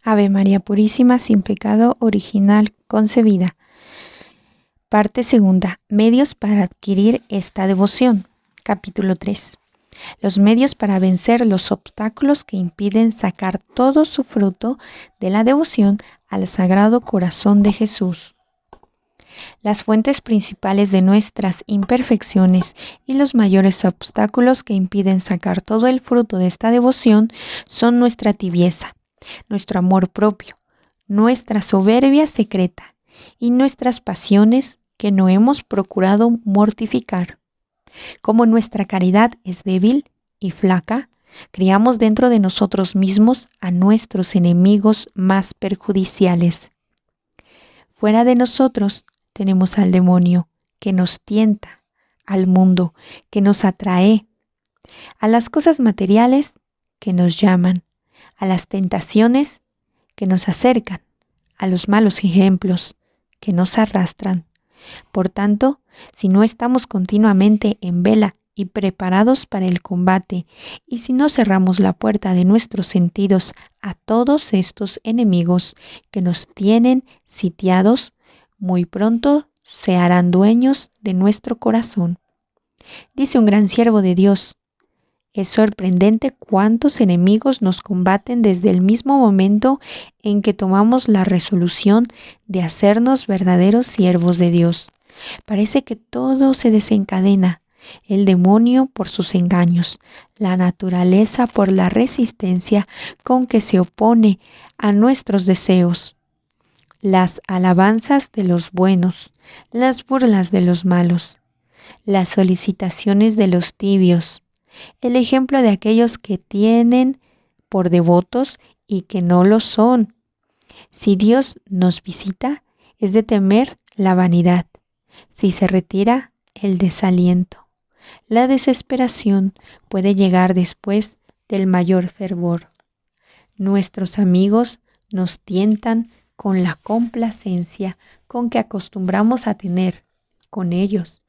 Ave María Purísima, sin pecado original concebida. Parte segunda. Medios para adquirir esta devoción. Capítulo 3. Los medios para vencer los obstáculos que impiden sacar todo su fruto de la devoción al Sagrado Corazón de Jesús. Las fuentes principales de nuestras imperfecciones y los mayores obstáculos que impiden sacar todo el fruto de esta devoción son nuestra tibieza, nuestro amor propio, nuestra soberbia secreta y nuestras pasiones que no hemos procurado mortificar. Como nuestra caridad es débil y flaca, criamos dentro de nosotros mismos a nuestros enemigos más perjudiciales. Fuera de nosotros tenemos al demonio que nos tienta, al mundo que nos atrae, a las cosas materiales que nos llaman, a las tentaciones que nos acercan, a los malos ejemplos que nos arrastran. Por tanto, si no estamos continuamente en vela y preparados para el combate, y si no cerramos la puerta de nuestros sentidos a todos estos enemigos que nos tienen sitiados, muy pronto se harán dueños de nuestro corazón. Dice un gran siervo de Dios: es sorprendente cuántos enemigos nos combaten desde el mismo momento en que tomamos la resolución de hacernos verdaderos siervos de Dios. Parece que todo se desencadena: el demonio por sus engaños, la naturaleza por la resistencia con que se opone a nuestros deseos, las alabanzas de los buenos, las burlas de los malos, las solicitaciones de los tibios, el ejemplo de aquellos que tienen por devotos y que no lo son. Si Dios nos visita, es de temer la vanidad. Si se retira, el desaliento. La desesperación puede llegar después del mayor fervor. Nuestros amigos nos tientan con la complacencia con que acostumbramos a tener con ellos.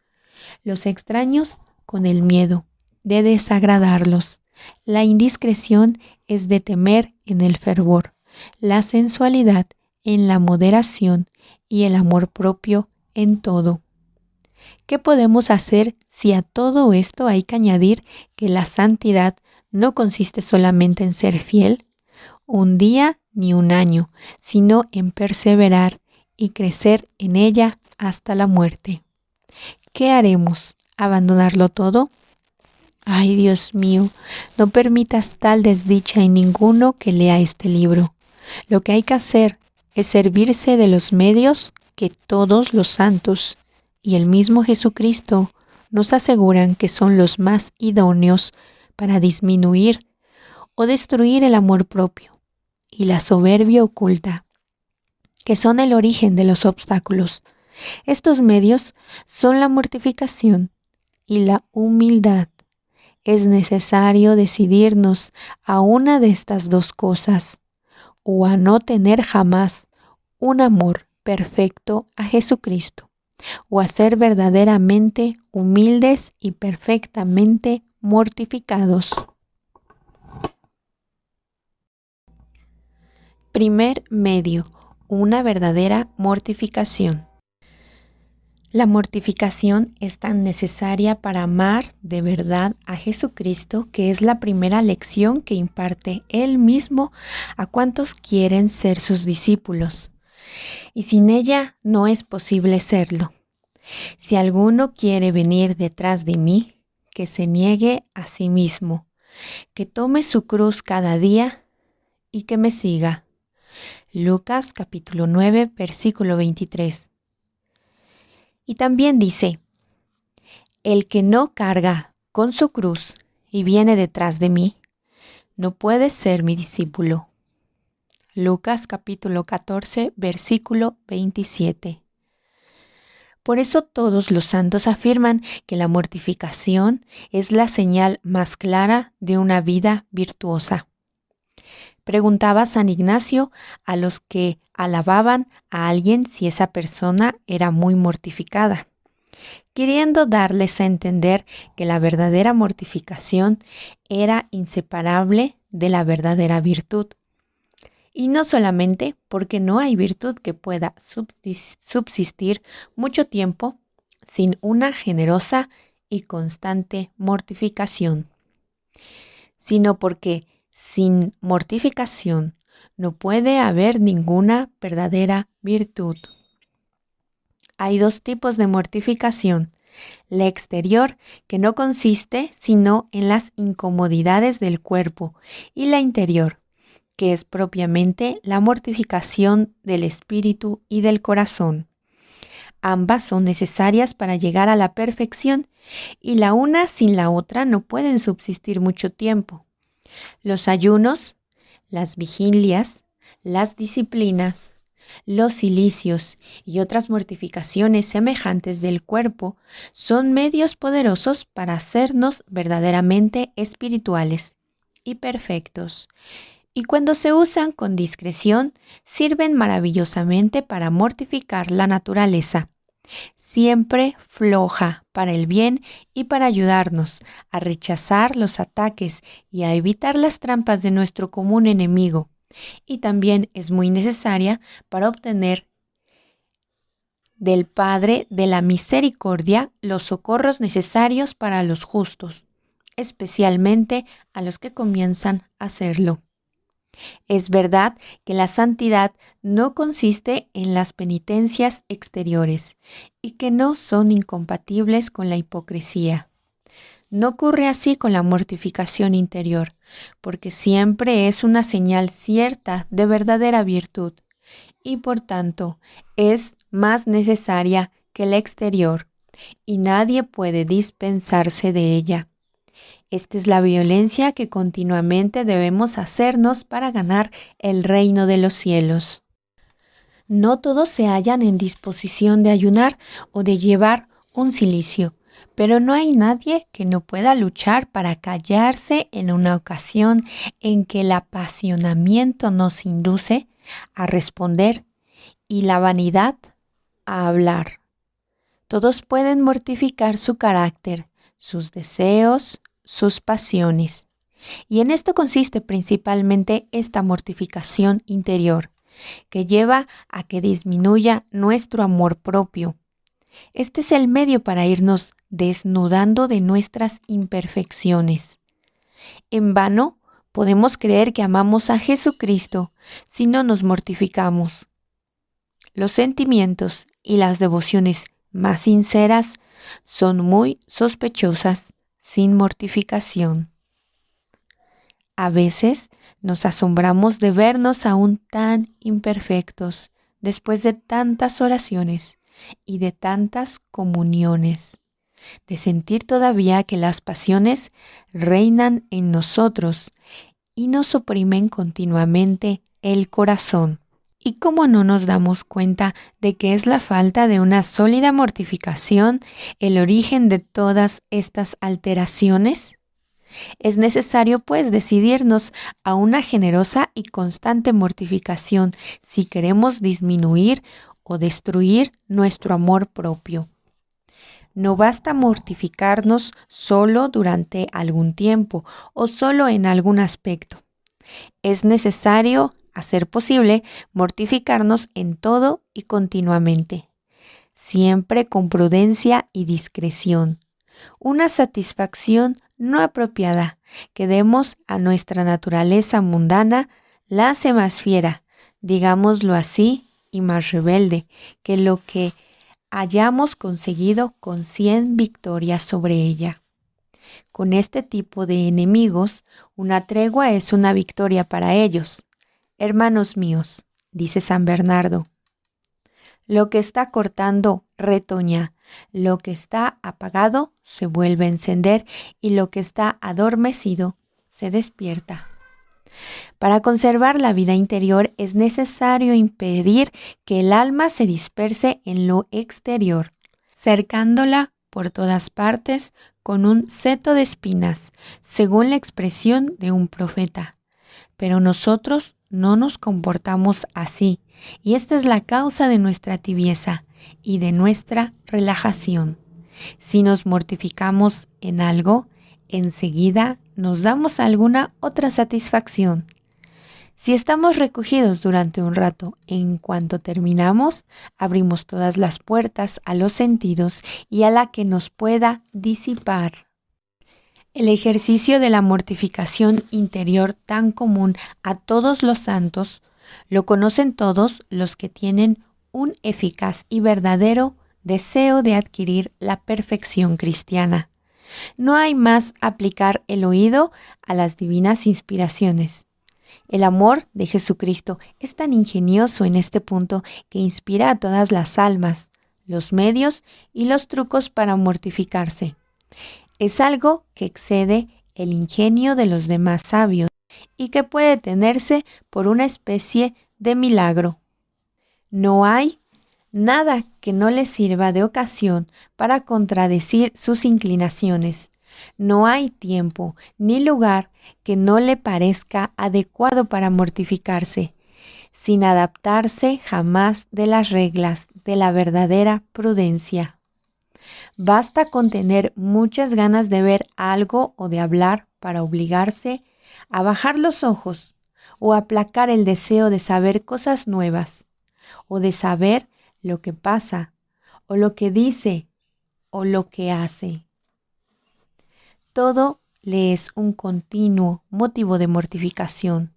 Los extraños con el miedo de desagradarlos. La indiscreción es de temer en el fervor, la sensualidad en la moderación y el amor propio en todo. ¿Qué podemos hacer si a todo esto hay que añadir que la santidad no consiste solamente en ser fiel, un día ni un año, sino en perseverar y crecer en ella hasta la muerte? ¿Qué haremos? ¿Abandonarlo todo? Ay, Dios mío, no permitas tal desdicha en ninguno que lea este libro. Lo que hay que hacer es servirse de los medios que todos los santos y el mismo Jesucristo nos aseguran que son los más idóneos para disminuir o destruir el amor propio y la soberbia oculta, que son el origen de los obstáculos. Estos medios son la mortificación y la humildad. Es necesario decidirnos a una de estas dos cosas, o a no tener jamás un amor perfecto a Jesucristo, o a ser verdaderamente humildes y perfectamente mortificados. Primer medio: una verdadera mortificación. La mortificación es tan necesaria para amar de verdad a Jesucristo que es la primera lección que imparte Él mismo a cuantos quieren ser sus discípulos. Y sin ella no es posible serlo. Si alguno quiere venir detrás de mí, que se niegue a sí mismo, que tome su cruz cada día y que me siga. Lucas capítulo 9, versículo 23. Y también dice: el que no carga con su cruz y viene detrás de mí, no puede ser mi discípulo. Lucas capítulo 14, versículo 27. Por eso todos los santos afirman que la mortificación es la señal más clara de una vida virtuosa. Preguntaba San Ignacio a los que alababan a alguien si esa persona era muy mortificada, queriendo darles a entender que la verdadera mortificación era inseparable de la verdadera virtud. Y no solamente porque no hay virtud que pueda subsistir mucho tiempo sin una generosa y constante mortificación, sino porque sin mortificación no puede haber ninguna verdadera virtud. Hay dos tipos de mortificación: la exterior, que no consiste sino en las incomodidades del cuerpo, y la interior, que es propiamente la mortificación del espíritu y del corazón. Ambas son necesarias para llegar a la perfección, y la una sin la otra no pueden subsistir mucho tiempo. Los ayunos, las vigilias, las disciplinas, los cilicios y otras mortificaciones semejantes del cuerpo son medios poderosos para hacernos verdaderamente espirituales y perfectos, y cuando se usan con discreción, sirven maravillosamente para mortificar la naturaleza, siempre floja para el bien y para ayudarnos a rechazar los ataques y a evitar las trampas de nuestro común enemigo. Y también es muy necesaria para obtener del Padre de la Misericordia los socorros necesarios para los justos, especialmente a los que comienzan a hacerlo. Es verdad que la santidad no consiste en las penitencias exteriores y que no son incompatibles con la hipocresía. No ocurre así con la mortificación interior, porque siempre es una señal cierta de verdadera virtud y por tanto es más necesaria que la exterior, y nadie puede dispensarse de ella. Esta es la violencia que continuamente debemos hacernos para ganar el reino de los cielos. No todos se hallan en disposición de ayunar o de llevar un cilicio, pero no hay nadie que no pueda luchar para callarse en una ocasión en que el apasionamiento nos induce a responder y la vanidad a hablar. Todos pueden mortificar su carácter, sus deseos, sus pasiones. Y en esto consiste principalmente esta mortificación interior, que lleva a que disminuya nuestro amor propio. Este es el medio para irnos desnudando de nuestras imperfecciones. En vano podemos creer que amamos a Jesucristo si no nos mortificamos. Los sentimientos y las devociones más sinceras son muy sospechosas sin mortificación. A veces nos asombramos de vernos aún tan imperfectos después de tantas oraciones y de tantas comuniones, de sentir todavía que las pasiones reinan en nosotros y nos oprimen continuamente el corazón. ¿Y cómo no nos damos cuenta de que es la falta de una sólida mortificación el origen de todas estas alteraciones? Es necesario, pues, decidirnos a una generosa y constante mortificación si queremos disminuir o destruir nuestro amor propio. No basta mortificarnos solo durante algún tiempo o solo en algún aspecto. Es necesario, a ser posible, mortificarnos en todo y continuamente, siempre con prudencia y discreción. Una satisfacción no apropiada que demos a nuestra naturaleza mundana la hace más fiera, digámoslo así, y más rebelde que lo que hayamos conseguido con 100 victorias sobre ella. Con este tipo de enemigos, una tregua es una victoria para ellos. Hermanos míos, dice San Bernardo, lo que está cortando retoña, lo que está apagado se vuelve a encender y lo que está adormecido se despierta. Para conservar la vida interior es necesario impedir que el alma se disperse en lo exterior, cercándola por todas partes con un seto de espinas, según la expresión de un profeta. Pero nosotros no nos comportamos así, y esta es la causa de nuestra tibieza y de nuestra relajación. Si nos mortificamos en algo, enseguida nos damos alguna otra satisfacción. Si estamos recogidos durante un rato, en cuanto terminamos, abrimos todas las puertas a los sentidos y a la que nos pueda disipar. El ejercicio de la mortificación interior tan común a todos los santos lo conocen todos los que tienen un eficaz y verdadero deseo de adquirir la perfección cristiana. No hay más aplicar el oído a las divinas inspiraciones. El amor de Jesucristo es tan ingenioso en este punto que inspira a todas las almas, los medios y los trucos para mortificarse. Es algo que excede el ingenio de los demás sabios y que puede tenerse por una especie de milagro. No hay nada que no le sirva de ocasión para contradecir sus inclinaciones. No hay tiempo ni lugar que no le parezca adecuado para mortificarse, sin adaptarse jamás de las reglas de la verdadera prudencia. Basta con tener muchas ganas de ver algo o de hablar para obligarse a bajar los ojos o aplacar el deseo de saber cosas nuevas o de saber lo que pasa o lo que dice o lo que hace. Todo le es un continuo motivo de mortificación,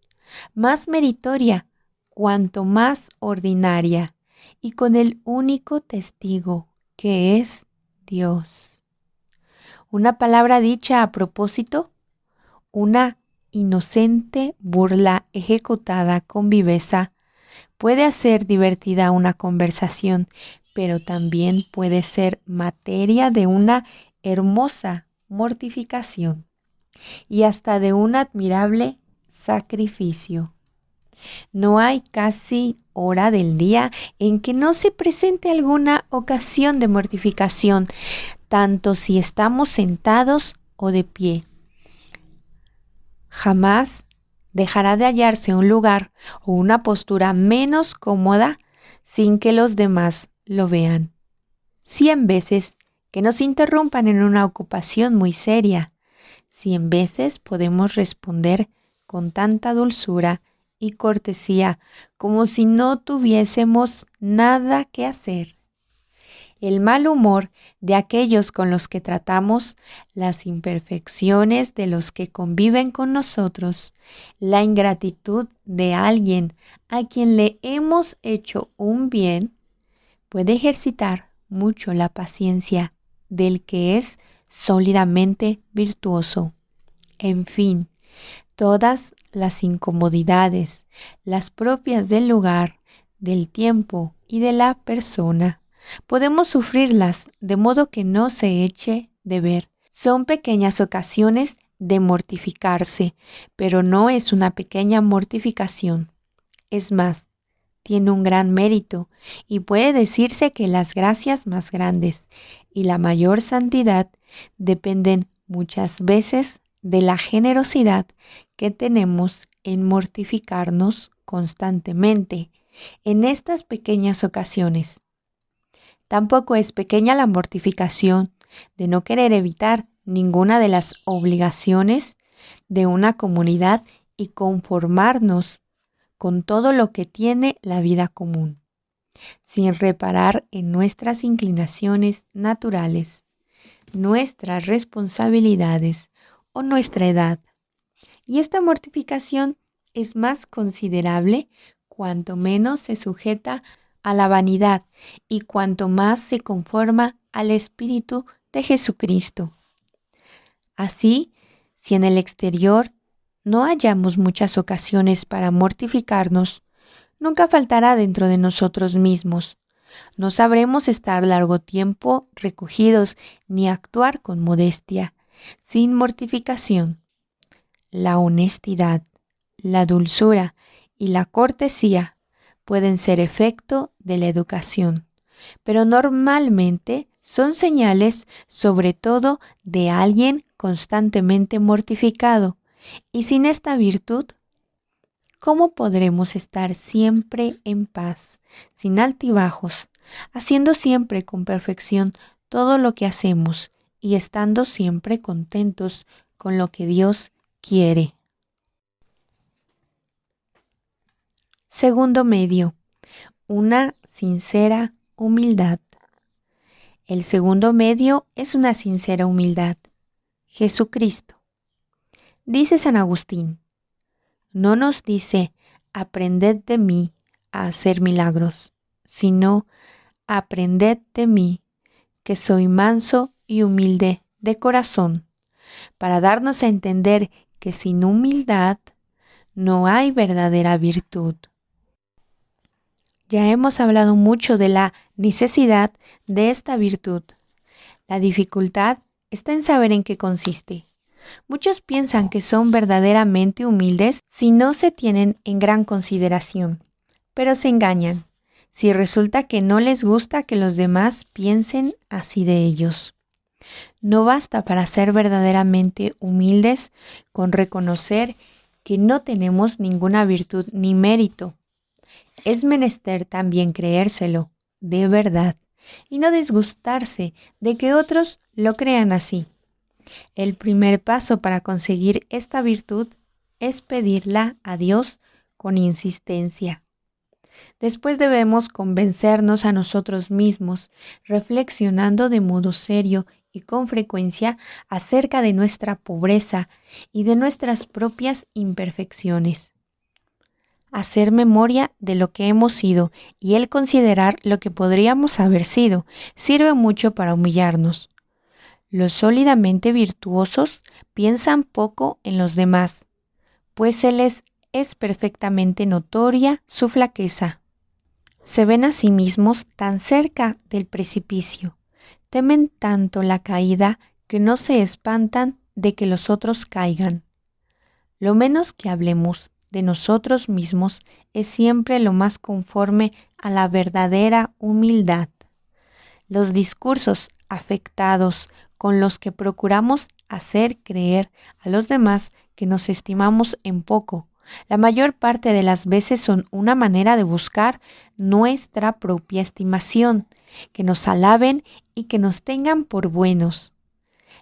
más meritoria cuanto más ordinaria y con el único testigo que es Dios. Una palabra dicha a propósito, una inocente burla ejecutada con viveza, puede hacer divertida una conversación, pero también puede ser materia de una hermosa mortificación y hasta de un admirable sacrificio. No hay casi hora del día en que no se presente alguna ocasión de mortificación, tanto si estamos sentados o de pie. Jamás dejará de hallarse un lugar o una postura menos cómoda sin que los demás lo vean. 100 veces que nos interrumpan en una ocupación muy seria, 100 veces podemos responder con tanta dulzura y cortesía como si no tuviésemos nada que hacer. El mal humor de aquellos con los que tratamos, las imperfecciones de los que conviven con nosotros, la ingratitud de alguien a quien le hemos hecho un bien, puede ejercitar mucho la paciencia del que es sólidamente virtuoso. En fin, todas las incomodidades, las propias del lugar, del tiempo y de la persona, podemos sufrirlas de modo que no se eche de ver. Son pequeñas ocasiones de mortificarse, pero no es una pequeña mortificación. Es más, tiene un gran mérito y puede decirse que las gracias más grandes y la mayor santidad dependen muchas veces de la generosidad que tenemos en mortificarnos constantemente en estas pequeñas ocasiones. Tampoco es pequeña la mortificación de no querer evitar ninguna de las obligaciones de una comunidad y conformarnos con todo lo que tiene la vida común, sin reparar en nuestras inclinaciones naturales, nuestras responsabilidades o nuestra edad. Y esta mortificación es más considerable cuanto menos se sujeta a la vanidad y cuanto más se conforma al Espíritu de Jesucristo. Así, si en el exterior no hallamos muchas ocasiones para mortificarnos, nunca faltará dentro de nosotros mismos. No sabremos estar largo tiempo recogidos ni actuar con modestia, sin mortificación. La honestidad, la dulzura y la cortesía pueden ser efecto de la educación, pero normalmente son señales sobre todo de alguien constantemente mortificado, y sin esta virtud, ¿cómo podremos estar siempre en paz, sin altibajos, haciendo siempre con perfección todo lo que hacemos y estando siempre contentos con lo que Dios quiere? Segundo medio, una sincera humildad. El segundo medio es una sincera humildad. Jesucristo. Dice San Agustín, no nos dice, aprended de mí a hacer milagros, sino, aprended de mí, que soy manso y humilde de corazón, para darnos a entender que sin humildad no hay verdadera virtud. Ya hemos hablado mucho de la necesidad de esta virtud. La dificultad está en saber en qué consiste. Muchos piensan que son verdaderamente humildes si no se tienen en gran consideración, pero se engañan si resulta que no les gusta que los demás piensen así de ellos. No basta para ser verdaderamente humildes con reconocer que no tenemos ninguna virtud ni mérito. Es menester también creérselo, de verdad, y no disgustarse de que otros lo crean así. El primer paso para conseguir esta virtud es pedirla a Dios con insistencia. Después debemos convencernos a nosotros mismos, reflexionando de modo serio y con frecuencia acerca de nuestra pobreza y de nuestras propias imperfecciones. Hacer memoria de lo que hemos sido y el considerar lo que podríamos haber sido sirve mucho para humillarnos. Los sólidamente virtuosos piensan poco en los demás, pues se les es perfectamente notoria su flaqueza. Se ven a sí mismos tan cerca del precipicio, temen tanto la caída que no se espantan de que los otros caigan. Lo menos que hablemos de nosotros mismos es siempre lo más conforme a la verdadera humildad. Los discursos afectados con los que procuramos hacer creer a los demás que nos estimamos en poco, la mayor parte de las veces son una manera de buscar nuestra propia estimación, que nos alaben y que nos tengan por buenos.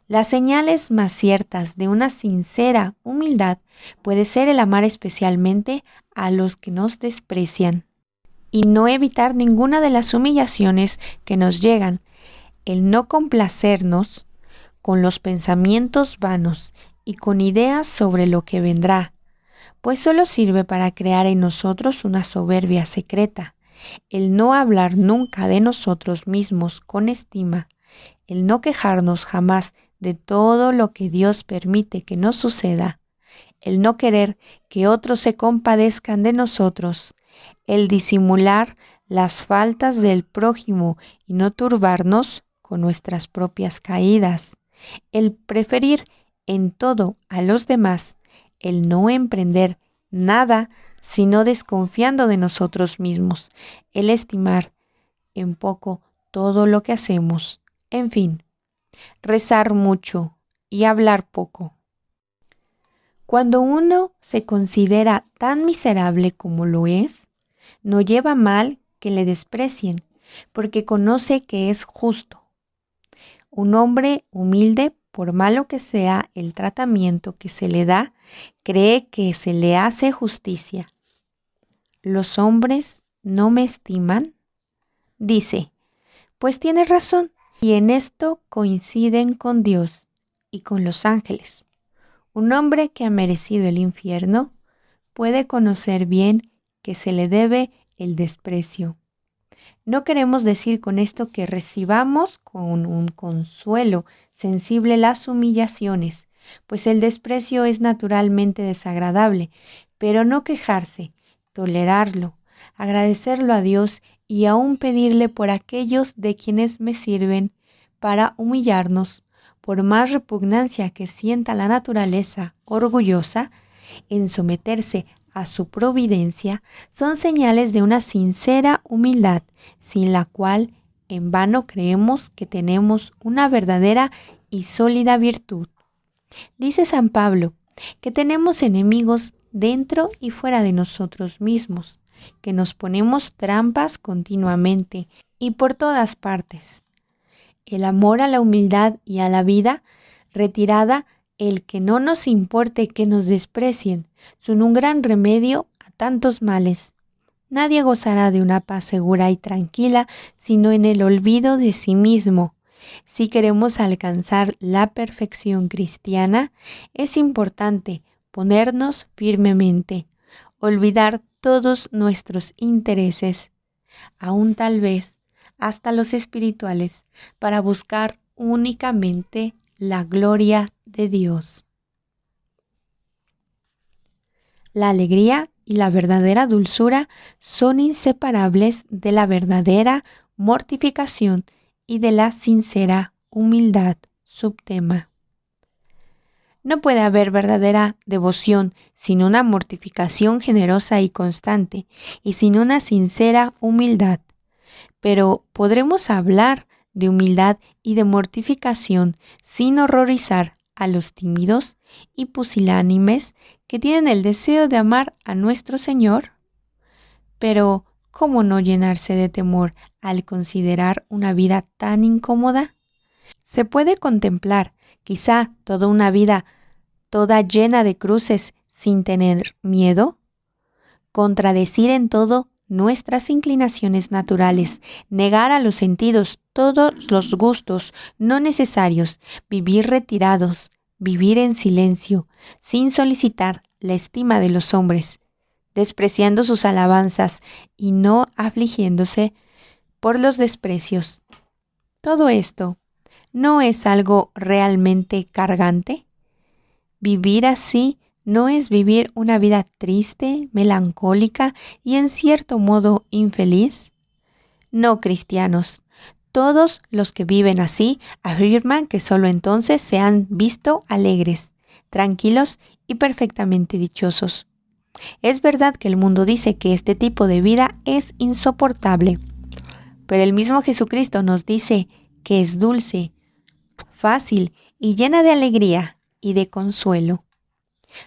Las señales más ciertas de una sincera humildad puede ser el amar especialmente a los que nos desprecian y no evitar ninguna de las humillaciones que nos llegan, el no complacernos con los pensamientos vanos y con ideas sobre lo que vendrá, pues solo sirve para crear en nosotros una soberbia secreta, el no hablar nunca de nosotros mismos con estima, el no quejarnos jamás de todo lo que Dios permite que nos suceda, el no querer que otros se compadezcan de nosotros, el disimular las faltas del prójimo y no turbarnos con nuestras propias caídas, el preferir en todo a los demás, el no emprender nada sino desconfiando de nosotros mismos, el estimar en poco todo lo que hacemos, en fin, rezar mucho y hablar poco. Cuando uno se considera tan miserable como lo es, no lleva mal que le desprecien, porque conoce que es justo. Un hombre humilde, por malo que sea el tratamiento que se le da, cree que se le hace justicia. ¿Los hombres no me estiman? Dice, pues tiene razón, y en esto coinciden con Dios y con los ángeles. Un hombre que ha merecido el infierno puede conocer bien que se le debe el desprecio. No queremos decir con esto que recibamos con un consuelo sensible las humillaciones, pues el desprecio es naturalmente desagradable, pero no quejarse, tolerarlo, agradecerlo a Dios y aún pedirle por aquellos de quienes me sirven para humillarnos, por más repugnancia que sienta la naturaleza orgullosa en someterse a su providencia, son señales de una sincera humildad, sin la cual en vano creemos que tenemos una verdadera y sólida virtud. Dice San Pablo que tenemos enemigos dentro y fuera de nosotros mismos, que nos ponemos trampas continuamente y por todas partes. El amor a la humildad y a la vida retirada, el que no nos importe que nos desprecien, son un gran remedio a tantos males. Nadie gozará de una paz segura y tranquila, sino en el olvido de sí mismo. Si queremos alcanzar la perfección cristiana, es importante ponernos firmemente, olvidar todos nuestros intereses, aún tal vez hasta los espirituales, para buscar únicamente la gloria de Dios. La alegría y la verdadera dulzura son inseparables de la verdadera mortificación y de la sincera humildad. Subtema. No puede haber verdadera devoción sin una mortificación generosa y constante y sin una sincera humildad. Pero podremos hablar de humildad y de mortificación sin horrorizar a los tímidos y pusilánimes que tienen el deseo de amar a nuestro Señor. Pero, ¿cómo no llenarse de temor al considerar una vida tan incómoda? Se puede contemplar, quizá, toda una vida toda llena de cruces sin tener miedo. Contradecir en todo nuestras inclinaciones naturales, negar a los sentidos todos los gustos no necesarios, vivir retirados, vivir en silencio, sin solicitar la estima de los hombres, despreciando sus alabanzas y no afligiéndose por los desprecios. Todo esto, ¿no es algo realmente cargante? Vivir así ¿no es vivir una vida triste, melancólica y en cierto modo infeliz? No, cristianos. Todos los que viven así afirman que solo entonces se han visto alegres, tranquilos y perfectamente dichosos. Es verdad que el mundo dice que este tipo de vida es insoportable, pero el mismo Jesucristo nos dice que es dulce, fácil y llena de alegría y de consuelo.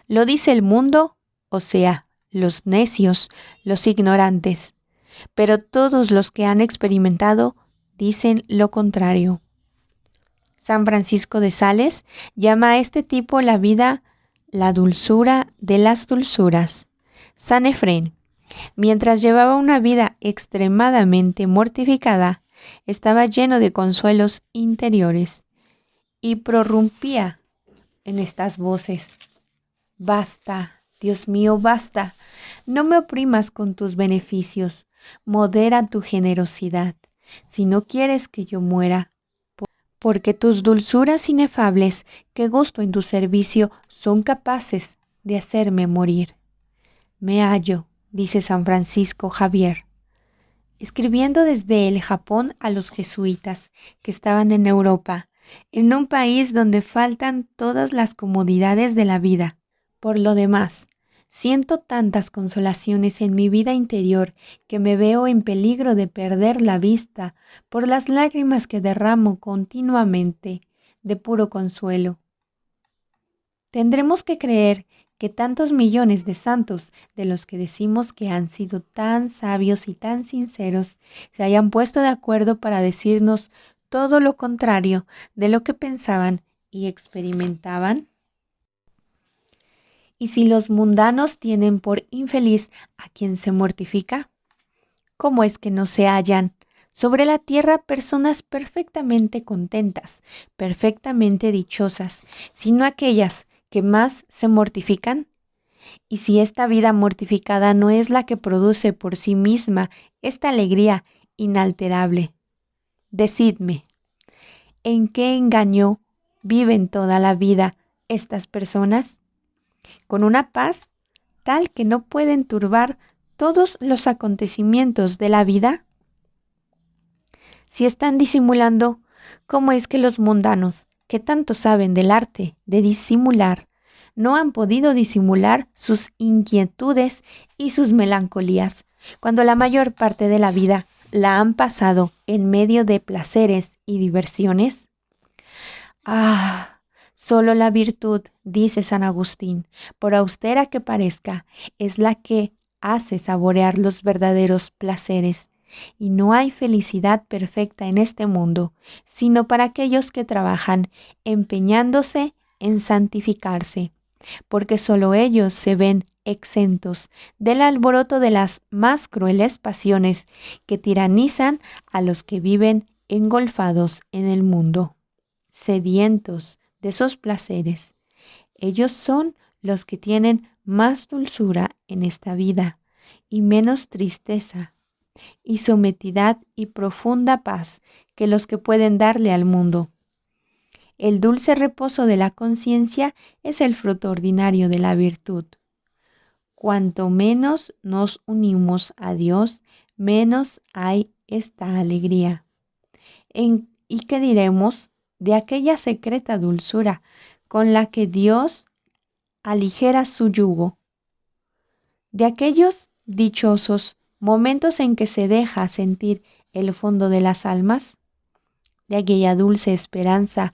Lo dice el mundo, o sea, los necios, los ignorantes, pero todos los que han experimentado dicen lo contrario. San Francisco de Sales llama a este tipo la vida la dulzura de las dulzuras. San Efrén, mientras llevaba una vida extremadamente mortificada, estaba lleno de consuelos interiores y prorrumpía en estas voces. Basta, Dios mío, basta. No me oprimas con tus beneficios. Modera tu generosidad, si no quieres que yo muera. Porque tus dulzuras inefables que gusto en tu servicio son capaces de hacerme morir. Me hallo, dice San Francisco Javier, escribiendo desde el Japón a los jesuitas que estaban en Europa, en un país donde faltan todas las comodidades de la vida. Por lo demás, siento tantas consolaciones en mi vida interior que me veo en peligro de perder la vista por las lágrimas que derramo continuamente de puro consuelo. Tendremos que creer que tantos millones de santos de los que decimos que han sido tan sabios y tan sinceros se hayan puesto de acuerdo para decirnos todo lo contrario de lo que pensaban y experimentaban. ¿Y si los mundanos tienen por infeliz a quien se mortifica? ¿Cómo es que no se hallan sobre la tierra personas perfectamente contentas, perfectamente dichosas, sino aquellas que más se mortifican? Y si esta vida mortificada no es la que produce por sí misma esta alegría inalterable, decidme, ¿en qué engaño viven toda la vida estas personas? Con una paz tal que no pueden turbar todos los acontecimientos de la vida. Si están disimulando, ¿cómo es que los mundanos, que tanto saben del arte de disimular, no han podido disimular sus inquietudes y sus melancolías, cuando la mayor parte de la vida la han pasado en medio de placeres y diversiones? ¡Ah! Solo la virtud, dice San Agustín, por austera que parezca, es la que hace saborear los verdaderos placeres. Y no hay felicidad perfecta en este mundo, sino para aquellos que trabajan empeñándose en santificarse, porque solo ellos se ven exentos del alboroto de las más crueles pasiones que tiranizan a los que viven engolfados en el mundo, sedientos de esos placeres. Ellos son los que tienen más dulzura en esta vida y menos tristeza y sometidad y profunda paz que los que pueden darle al mundo. El dulce reposo de la conciencia es el fruto ordinario de la virtud. Cuanto menos nos unimos a Dios, menos hay esta alegría. ¿Y qué diremos de aquella secreta dulzura con la que Dios aligera su yugo? De aquellos dichosos momentos en que se deja sentir el fondo de las almas, de aquella dulce esperanza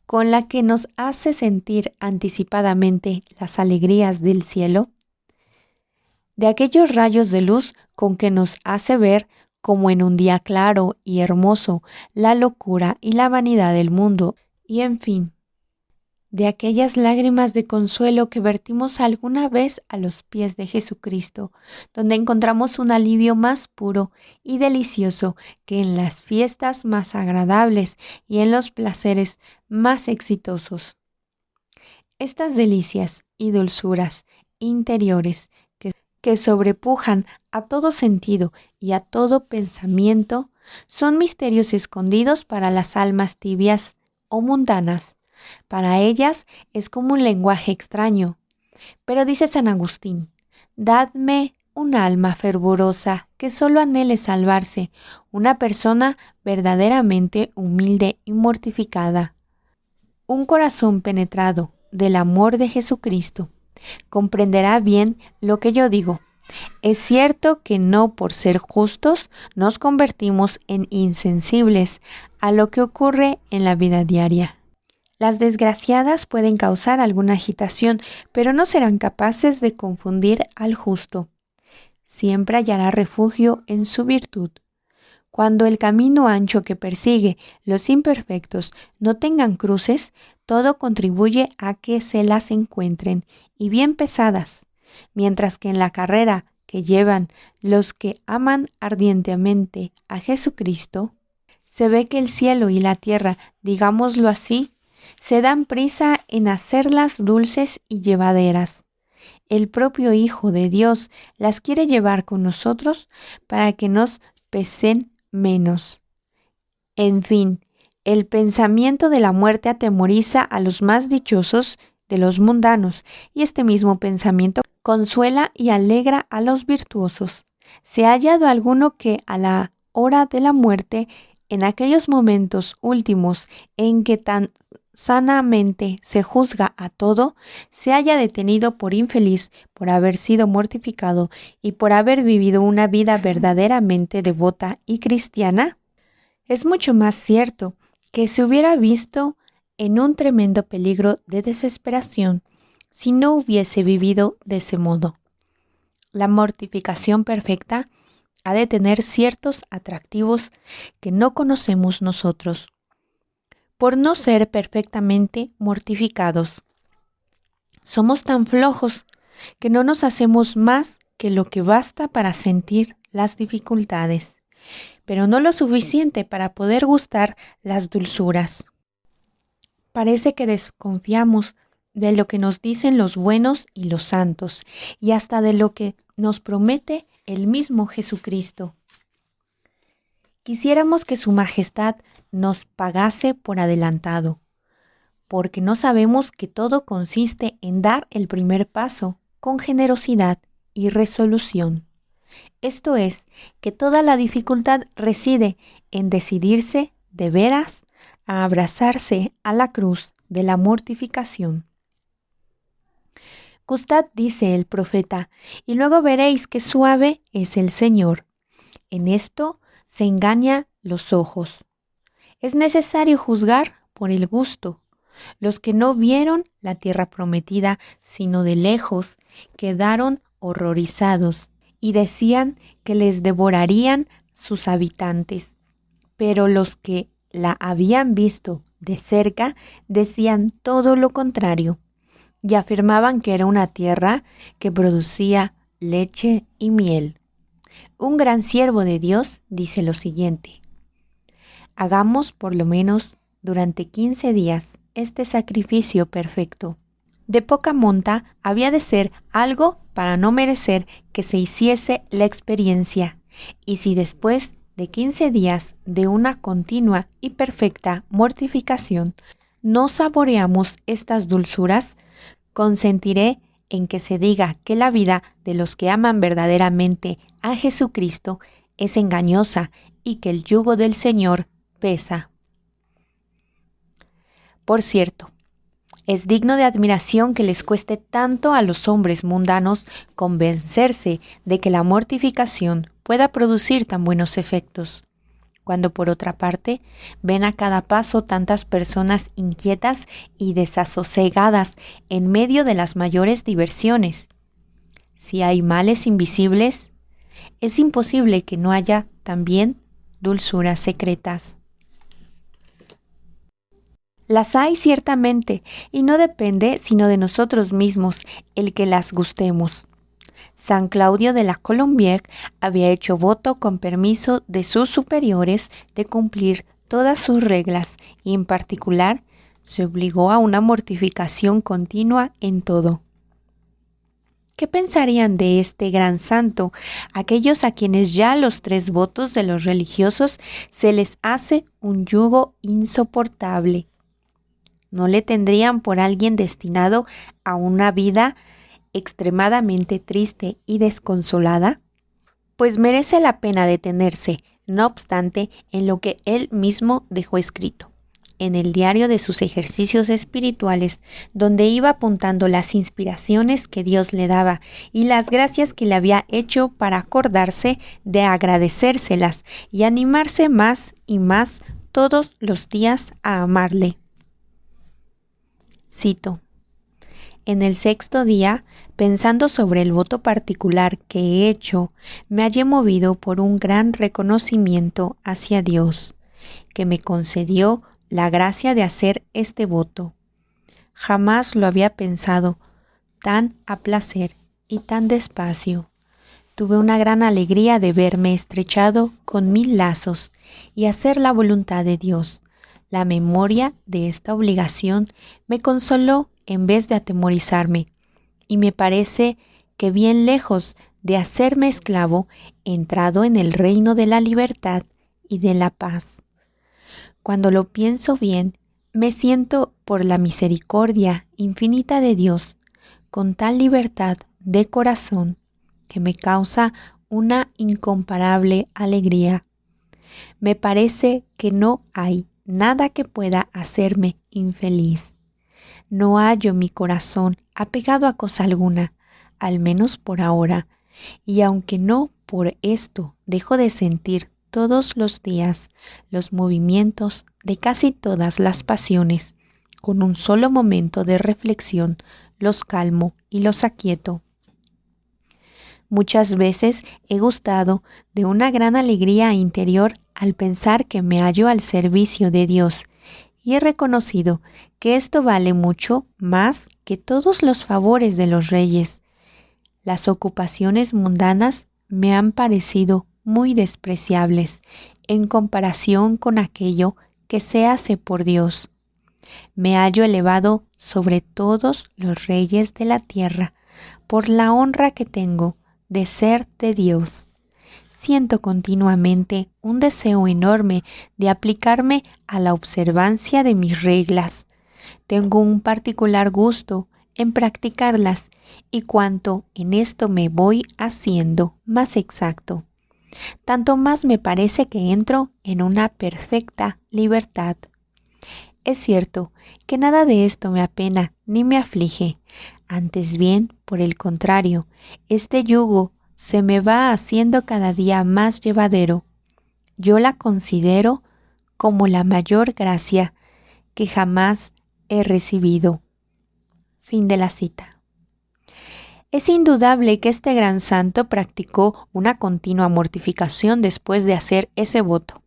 con la que nos hace sentir anticipadamente las alegrías del cielo, de aquellos rayos de luz con que nos hace ver, como en un día claro y hermoso, la locura y la vanidad del mundo, y en fin, de aquellas lágrimas de consuelo que vertimos alguna vez a los pies de Jesucristo, donde encontramos un alivio más puro y delicioso que en las fiestas más agradables y en los placeres más exitosos. Estas delicias y dulzuras interiores que sobrepujan a todo sentido y a todo pensamiento son misterios escondidos para las almas tibias o mundanas. Para ellas es como un lenguaje extraño. Pero dice San Agustín, dadme un alma fervorosa que solo anhele salvarse, una persona verdaderamente humilde y mortificada, un corazón penetrado del amor de Jesucristo. Comprenderá bien lo que yo digo. Es cierto que no por ser justos nos convertimos en insensibles a lo que ocurre en la vida diaria. Las desgraciadas pueden causar alguna agitación, pero no serán capaces de confundir al justo. Siempre hallará refugio en su virtud. Cuando el camino ancho que persigue los imperfectos no tengan cruces, todo contribuye a que se las encuentren, y bien pesadas, mientras que en la carrera que llevan los que aman ardientemente a Jesucristo, se ve que el cielo y la tierra, digámoslo así, se dan prisa en hacerlas dulces y llevaderas. El propio Hijo de Dios las quiere llevar con nosotros para que nos pesen menos. En fin, el pensamiento de la muerte atemoriza a los más dichosos de los mundanos, y este mismo pensamiento consuela y alegra a los virtuosos. ¿Se ha hallado alguno que a la hora de la muerte, en aquellos momentos últimos en que tan sanamente se juzga a todo, se haya detenido por infeliz, por haber sido mortificado y por haber vivido una vida verdaderamente devota y cristiana? Es mucho más cierto que se hubiera visto en un tremendo peligro de desesperación si no hubiese vivido de ese modo. La mortificación perfecta ha de tener ciertos atractivos que no conocemos nosotros, por no ser perfectamente mortificados. Somos tan flojos que no nos hacemos más que lo que basta para sentir las dificultades, pero no lo suficiente para poder gustar las dulzuras. Parece que desconfiamos de lo que nos dicen los buenos y los santos, y hasta de lo que nos promete el mismo Jesucristo. Quisiéramos que su majestad nos pagase por adelantado, porque no sabemos que todo consiste en dar el primer paso con generosidad y resolución. Esto es, que toda la dificultad reside en decidirse de veras a abrazarse a la cruz de la mortificación. Gustad, dice el profeta, y luego veréis qué suave es el Señor. En esto se engaña los ojos. Es necesario juzgar por el gusto. Los que no vieron la tierra prometida, sino de lejos, quedaron horrorizados y decían que les devorarían sus habitantes. Pero los que la habían visto de cerca decían todo lo contrario, y afirmaban que era una tierra que producía leche y miel. Un gran siervo de Dios dice lo siguiente: hagamos por lo menos durante 15 días este sacrificio perfecto. De poca monta había de ser algo para no merecer que se hiciese la experiencia, y si después de 15 días de una continua y perfecta mortificación no saboreamos estas dulzuras, consentiré en que se diga que la vida de los que aman verdaderamente a Jesucristo es engañosa y que el yugo del Señor pesa. Por cierto, es digno de admiración que les cueste tanto a los hombres mundanos convencerse de que la mortificación pueda producir tan buenos efectos, cuando por otra parte ven a cada paso tantas personas inquietas y desasosegadas en medio de las mayores diversiones. Si hay males invisibles, es imposible que no haya también dulzuras secretas. Las hay ciertamente, y no depende sino de nosotros mismos el que las gustemos. San Claudio de la Colombière había hecho voto con permiso de sus superiores de cumplir todas sus reglas y en particular se obligó a una mortificación continua en todo. ¿Qué pensarían de este gran santo aquellos a quienes ya los 3 votos de los religiosos se les hace un yugo insoportable? ¿No le tendrían por alguien destinado a una vida extremadamente triste y desconsolada? Pues merece la pena detenerse, no obstante, en lo que él mismo dejó escrito, en el diario de sus ejercicios espirituales, donde iba apuntando las inspiraciones que Dios le daba y las gracias que le había hecho para acordarse de agradecérselas y animarse más y más todos los días a amarle. Cito: en el 6º día, pensando sobre el voto particular que he hecho, me hallé movido por un gran reconocimiento hacia Dios, que me concedió la gracia de hacer este voto. Jamás lo había pensado tan a placer y tan despacio. Tuve una gran alegría de verme estrechado con 1000 lazos y hacer la voluntad de Dios. La memoria de esta obligación me consoló en vez de atemorizarme, y me parece que bien lejos de hacerme esclavo, he entrado en el reino de la libertad y de la paz. Cuando lo pienso bien, me siento por la misericordia infinita de Dios, con tal libertad de corazón que me causa una incomparable alegría. Me parece que no hay nada que pueda hacerme infeliz. No hallo mi corazón apegado a cosa alguna, al menos por ahora, y aunque no por esto dejo de sentir todos los días los movimientos de casi todas las pasiones, con un solo momento de reflexión los calmo y los aquieto. Muchas veces he gustado de una gran alegría interior al pensar que me hallo al servicio de Dios, y he reconocido que esto vale mucho más que todos los favores de los reyes. Las ocupaciones mundanas me han parecido muy despreciables en comparación con aquello que se hace por Dios. Me hallo elevado sobre todos los reyes de la tierra por la honra que tengo de ser de Dios. Siento continuamente un deseo enorme de aplicarme a la observancia de mis reglas. Tengo un particular gusto en practicarlas y cuanto en esto me voy haciendo más exacto, tanto más me parece que entro en una perfecta libertad. Es cierto que nada de esto me apena ni me aflige, antes bien, por el contrario, este yugo se me va haciendo cada día más llevadero. Yo la considero como la mayor gracia que jamás he recibido. Fin de la cita. Es indudable que este gran santo practicó una continua mortificación después de hacer ese voto.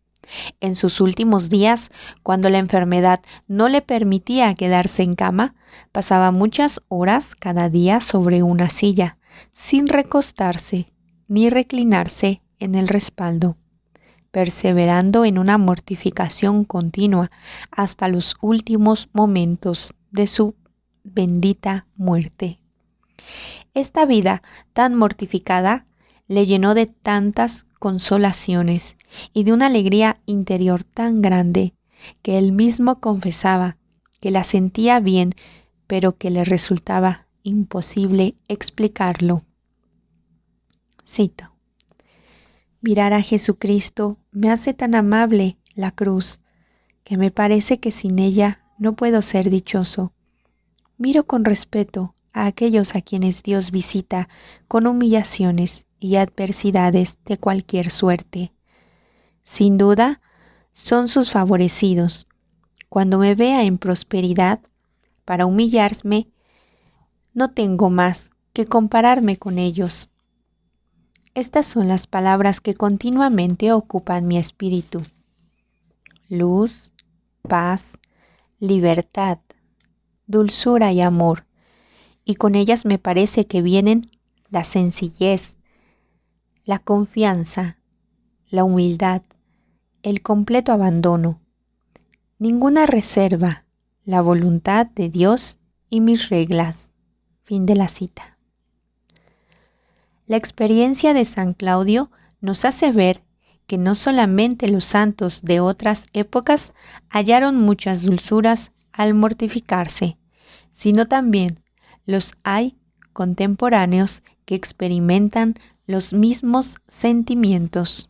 En sus últimos días, cuando la enfermedad no le permitía quedarse en cama, pasaba muchas horas cada día sobre una silla, sin recostarse ni reclinarse en el respaldo, perseverando en una mortificación continua hasta los últimos momentos de su bendita muerte. Esta vida tan mortificada le llenó de tantas consolaciones y de una alegría interior tan grande que él mismo confesaba que la sentía bien, pero que le resultaba imposible explicarlo. Cito: mirar a Jesucristo me hace tan amable la cruz, que me parece que sin ella no puedo ser dichoso. Miro con respeto a aquellos a quienes Dios visita con humillaciones y adversidades de cualquier suerte. Sin duda, son sus favorecidos. Cuando me vea en prosperidad, para humillarme, no tengo más que compararme con ellos. Estas son las palabras que continuamente ocupan mi espíritu: luz, paz, libertad, dulzura y amor, y con ellas me parece que vienen la sencillez, la confianza, la humildad, el completo abandono, ninguna reserva, la voluntad de Dios y mis reglas. Fin de la cita. La experiencia de San Claudio nos hace ver que no solamente los santos de otras épocas hallaron muchas dulzuras al mortificarse, sino también los hay contemporáneos que experimentan los mismos sentimientos.